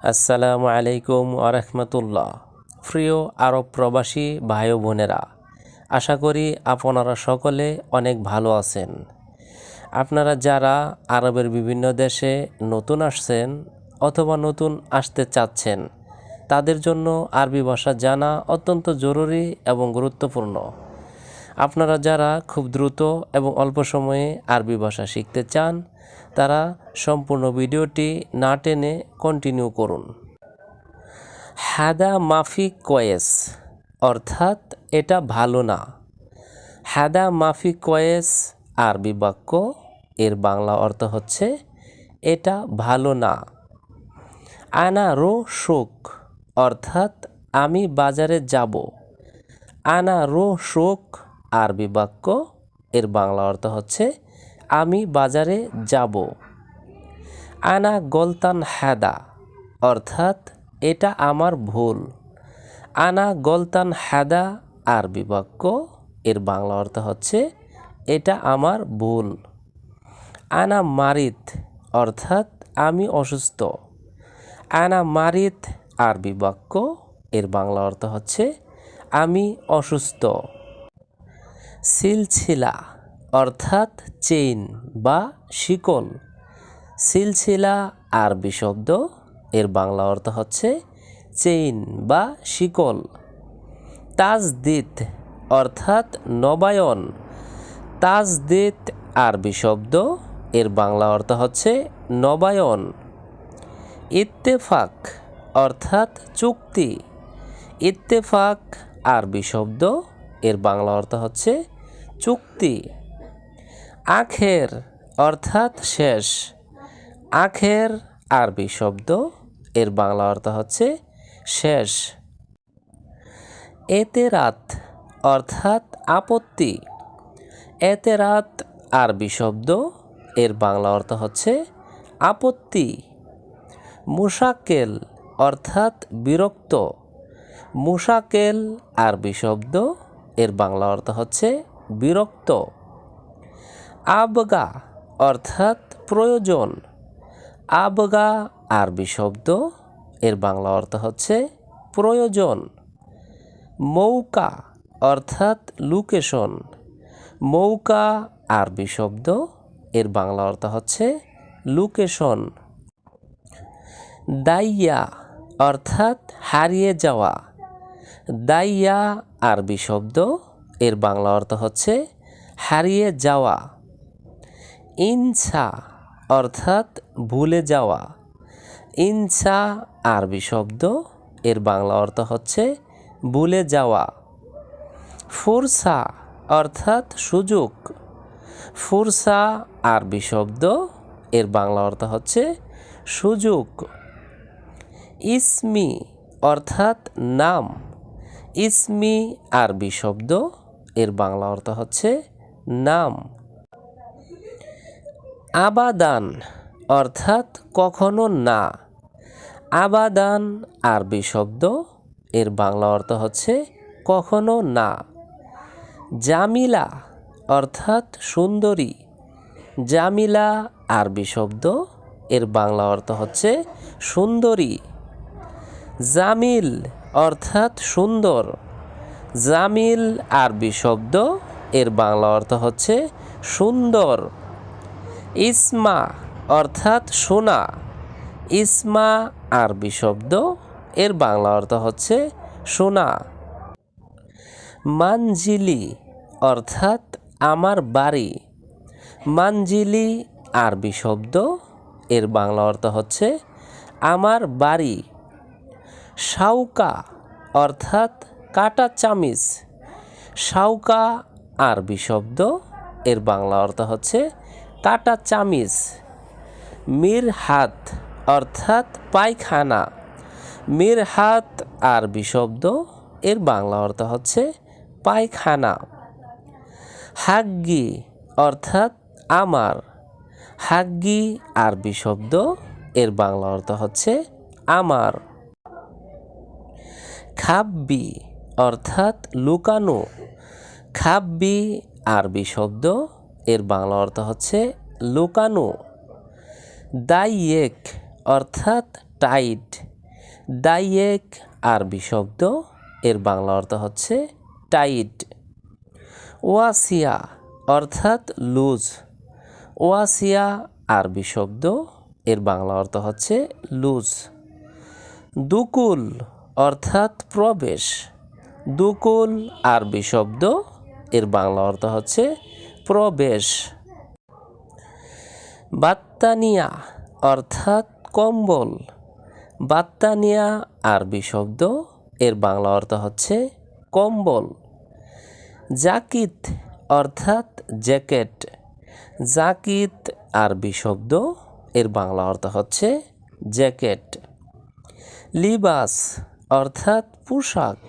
আসসালামু আলাইকুম আরহামতুল্লাহ। প্রিয় আরব প্রবাসী ভাই ও বোনেরা, আশা করি আপনারা সকলে অনেক ভালো আছেন। আপনারা যারা আরবের বিভিন্ন দেশে নতুন আসছেন অথবা নতুন আসতে চাচ্ছেন, তাদের জন্য আরবি ভাষা জানা অত্যন্ত জরুরি এবং গুরুত্বপূর্ণ। আপনারা যারা খুব দ্রুত এবং অল্প সময়ে আরবি ভাষা শিখতে চান, তারা সম্পূর্ণ ভিডিওটি না টেনে কন্টিনিউ করুন। হাদা মাফি কয়েস অর্থাৎ এটা ভালো না। হাদা মাফি কয়েস আরবি বাক্য, এর বাংলা অর্থ হচ্ছে এটা ভালো না। আনা রো শোক অর্থাৎ আমি বাজারে যাব। আনা রো শোক আরবি বাক্য, এর বাংলা অর্থ হচ্ছে আমি বাজারে যাব। আনা গলতান হাদা অর্থাৎ এটা আমার ভুল। আনা গলতান হাদা আরবি বাক্য, এর বাংলা অর্থ হচ্ছে এটা আমার ভুল। আনা মারিত অর্থাৎ আমি অসুস্থ। আনা মারিত আরবি বাক্য, এর বাংলা অর্থ হচ্ছে আমি অসুস্থ। সিলছিলা অর্থাৎ চেইন বা শিকল। সিলছিলা আরবি শব্দ, এর বাংলা অর্থ হচ্ছে চেইন বা শিকল। তাজদিদ অর্থাৎ নবায়ন। তাজদিদ আরবি শব্দ, এর বাংলা অর্থ হচ্ছে নবায়ন। ইত্তেফাক অর্থাৎ চুক্তি। ইত্তেফাক আরবি শব্দ, এর বাংলা অর্থ হচ্ছে চুক্তি। আখের অর্থাৎ শেষ। আখের আরবি শব্দ, এর বাংলা অর্থ হচ্ছে শেষ। এতেরাত অর্থাৎ আপত্তি। এতেরাত আরবি শব্দ, এর বাংলা অর্থ হচ্ছে আপত্তি। মুশাকেল অর্থাৎ বিরক্ত। মুশাকেল আরবি শব্দ, এর বাংলা অর্থ হচ্ছে বিরক্ত। আবগা অর্থাৎ প্রয়োজন। আবগা আরবি শব্দ, এর বাংলা অর্থ হচ্ছে প্রয়োজন। মৌকা অর্থাৎ লোকেশন। মৌকা আরবি শব্দ, এর বাংলা অর্থ হচ্ছে লোকেশন। দাইয়া অর্থাৎ হারিয়ে যাওয়া। দাইয়া আরবি শব্দ, এর বাংলা অর্থ হচ্ছে হারিয়ে যাওয়া। ইনসা অর্থাৎ ভুলে যাওয়া। ইনসা আরবি শব্দ, এর বাংলা অর্থ হচ্ছে ভুলে যাওয়া। ফুরসা অর্থাৎ সুযোগ। ফুরসা আরবি শব্দ, এর বাংলা অর্থ হচ্ছে সুযোগ। ইসমি অর্থাৎ নাম। ইসমি আরবি শব্দ, এর বাংলা অর্থ হচ্ছে নাম। আবাদান অর্থাৎ কখনো না। আবাদান আরবি শব্দ, এর বাংলা অর্থ হচ্ছে কখনো না। জামিলা অর্থাৎ সুন্দরী। জামিলা আরবি শব্দ, এর বাংলা অর্থ হচ্ছে সুন্দরী। জামিল অর্থাৎ সুন্দর। জামিল আরবি শব্দ, এর বাংলা অর্থ হচ্ছে সুন্দর। ইসমা অর্থাৎ শোনা। ইসমা আরবি শব্দ, এর বাংলা অর্থ হচ্ছে শোনা। মানজিলি অর্থাৎ আমার বাড়ি। মানজিলি আরবি শব্দ, এর বাংলা অর্থ হচ্ছে আমার বাড়ি। শাউকা অর্থাৎ কাটা চামিচ। শাউকা আরবি শব্দ, এর বাংলা অর্থ হচ্ছে কাটা চামিচ। মিরহাত অর্থাৎ পায়খানা। মিরহাত আরবি শব্দ, এর বাংলা অর্থ হচ্ছে পায়খানা। হাগ্গি অর্থাৎ আমার। হাগ্গি আরবি শব্দ, এর বাংলা অর্থ হচ্ছে আমার। খাব্বি অর্থাৎ লুকানো। খাব্বি আরবি শব্দ, এর বাংলা অর্থ হচ্ছে লুকানো। দাইয়েক অর্থাৎ টাইট। ডাইয়েক আরবি শব্দ, এর বাংলা অর্থ হচ্ছে টাইট। ওয়াসিয়া অর্থাৎ লুজ, ওয়াসিয়া আরবি শব্দ, এর বাংলা অর্থ হচ্ছে লুজ। দুকুল অর্থাৎ প্রবেশ, দুকুল আরবি শব্দ, এর বাংলা অর্থ হচ্ছে প্রবেশ। বাত্তানিয়া অর্থাৎ কম্বল, বাত্তানিয়া আরবি শব্দ, এর বাংলা অর্থ হচ্ছে কম্বল। জাকিত অর্থাৎ জ্যাকেট, জাকিত আরবি শব্দ, এর বাংলা অর্থ হচ্ছে জ্যাকেট। লিবাস অর্থাৎ পোশাক,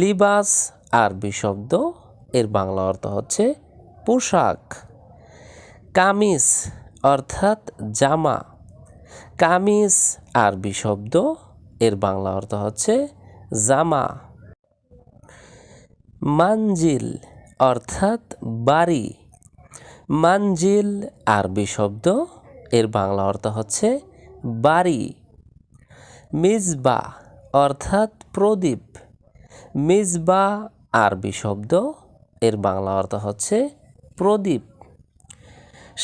লিবাস আরবি শব্দ, এর বাংলা অর্থ হচ্ছে পোশাক। কামিজ অর্থাৎ জামা, কামিজ আরবি শব্দ, এর বাংলা অর্থ হচ্ছে জামা। মানজিল অর্থাৎ বাড়ি, মানজিল আরবি শব্দ, এর বাংলা অর্থ হচ্ছে বাড়ি। মিজবা অর্থাৎ প্রদীপ, মিজবা আরবি শব্দ, এর বাংলা অর্থ হচ্ছে প্রদীপ।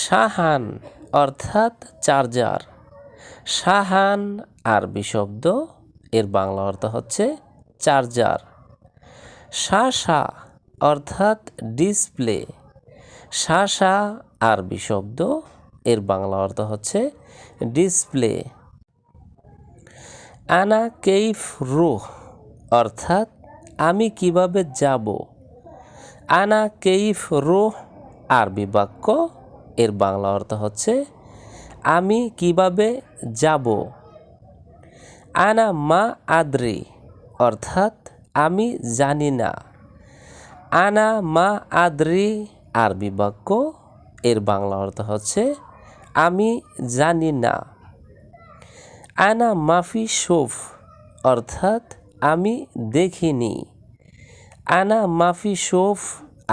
শাহান অর্থাৎ চার্জার, শাহান আরবি শব্দ, এর বাংলা অর্থ হচ্ছে চার্জার। শাসা অর্থাৎ ডিসপ্লে, শাসা আরবি শব্দ, এর বাংলা অর্থ হচ্ছে ডিসপ্লে। আনা কেইফ রুহ অর্থাৎ আমি কিভাবে যাব, আনা কেইফ রুহ আরবি বাক্য, এর বাংলা অর্থ হচ্ছে আমি কিভাবে যাব। আনা মা আদ্রি অর্থাৎ আমি জানি না, আনা মা আদ্রি আরবি বাক্য, এর বাংলা অর্থ হচ্ছে আমি জানি না। আনা মাফি শোফ অর্থাৎ আমি দেখিনি, আনা মাফি শোফ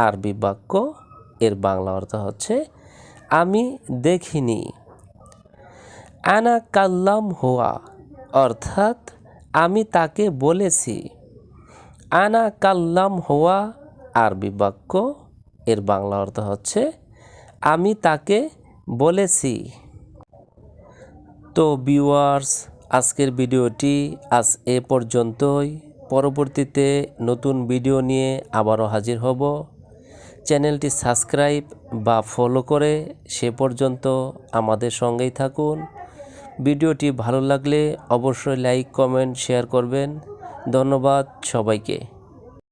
আরবি বাক্য, এর বাংলা অর্থ হচ্ছে আমি দেখিনি। আনা কাল্লাম হুয়া অর্থাৎ আমি তাকে বলেছি, আনা কাল্লাম হুয়া আরবি বাক্য, এর বাংলা অর্থ হচ্ছে আমি তাকে বলেছি। তো ভিউয়ার্স, আজকের ভিডিওটি আজ এ পর্যন্তই। পরবর্তীতে নতুন ভিডিও নিয়ে আবারও হাজির হব। চ্যানেলটি সাবস্ক্রাইব বা ফলো করে সে পর্যন্ত আমাদের সঙ্গেই থাকুন। ভিডিওটি ভালো লাগলে অবশ্যই লাইক, কমেন্ট, শেয়ার করবেন। ধন্যবাদ সবাইকে।